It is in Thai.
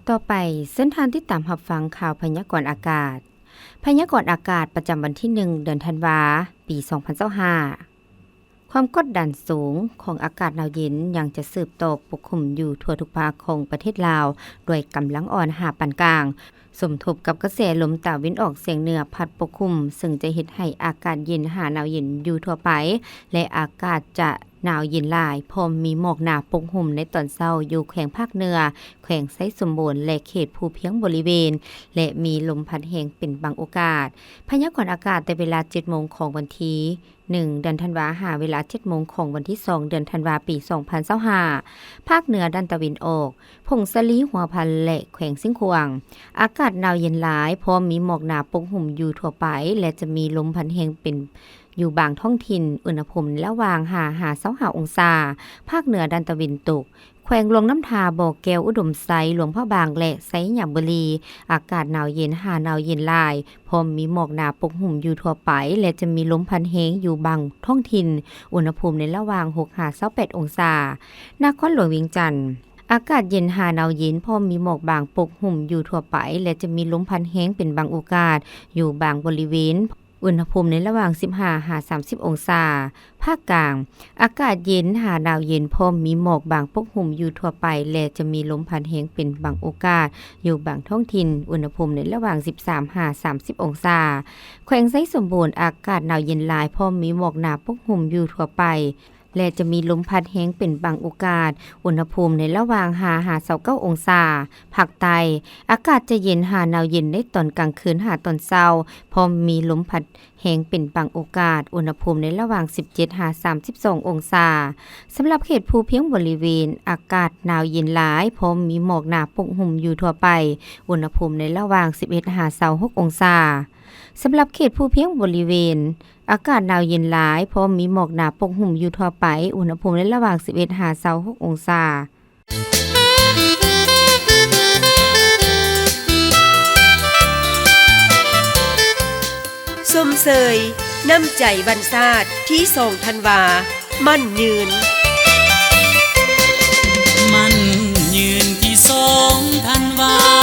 ต่อไปเส้นทางที่ตามรับฟังข่าวพยากรณ์อากาศพยากรณ์อากาศประจำวันที่1เดือนธันวาปี2025ความกดดันสูงของอากาศหนาวเย็นยังจะสืบต่อปกคลุมอยู่ทั่วทุกภาคของประเทศลาวด้วยกำลังอ่อนหาปานกลางสมทบกับกระแสลมตะวันออกเฉียงเหนือพัดปกคลุมซึ่งจะเฮ็ดให้อากาศเย็นหาหนาวเย็นอยู่ทั่วไปและอากาศจะหนาวเย็นหลายพร้อมมีหมอกหนาปกคลุมในตอนเช้าอยู่แขวงภาคเหนือแขวงไซสมบูรณ์และเขตภูเพียงบริเวณและมีลมพัดแรงเป็นบางโอกาสพยากรณ์อากาศแต่เวลา 7:00 นของวันที่1เดือนธันวาหาเวลา 7:00 นของวันที่2เดือนธันวาปี2025ภาคเหนือด้านตะวันออกพงสลีหัวพันและแขวงสิงขวางอากาศหนาวเย็นหลายพร้อมมีหมอกหนาปกคลุมอยู่ทั่วไปและจะมีลมพัดแรงเป็นอยู่บางท้องถิ่นอุณหภูมิระหว่าง25-25องศาภาคเหนือด้านตะวันตกแขวงหลวงน้ำทาบ่อแก้วอุดมไซหลวงพระบางและไซหยามบุรีอากาศหนาวเย็นหนาวเย็นหลายพร้อมมีหมอกหนาปกคลุมอยู่ทั่วไปและจะมีลมพัดแรงอยู่บางท้องถิ่นอุณหภูมิในระหว่าง6-28องศานครหลวงเวียงจันทน์อากาศเย็นหนาวเย็นพร้อมมีหมอกบางปกคลุมอยู่ทั่วไปและจะมีลมพัดแรงเป็นบางโอกาสอยู่บางบริเวณอุณหภูมิในระหว่าง15-30องศาภาคกลางอากาศเย็นหนาวเย็นพร้อมมีหมอกบางปกคลุมอยู่ทั่วไปและจะมีลมพัดแรงเป็นบางโอกาสอยู่บางท้องถิ่นอุณหภูมิในระหว่าง13-30องศาแขวงไซสมบูรณ์อากาศหนาวเย็นหลายพร้อมมีหมอกหนาปกคลุมอยู่ทั่วไปและจะมีลมพัดแรงเป็นบางโอกาสอุณหภูมิในระหว่าง5-29องศาภาคใต้อากาศจะเย็นหนาวเย็นในตอนกลางคืนตอนเช้าพร้อมมีลมพัดแรงเป็นบางโอกาสอุณหภูมิในระหว่าง17-32องศาสำหรับเขตภูเพียงบริเวณอากาศหนาวเย็นหลายพร้อมมีหมอกหนาปกคลุมอยู่ทั่วไปอุณหภูมิในระหว่าง11-26องศาสำหรับเขตภูเพียงบริเวณอากาศหนาวเย็นหลายพร้อมมีหมอกหนาปกคลุมอยู่ทั่วไปอุณหภูมิในระหว่าง11-26องศาส้มเสยน้ำใจบรรษาทที่2ธันวามั่นยืนมั่นยืนที่2ธันวา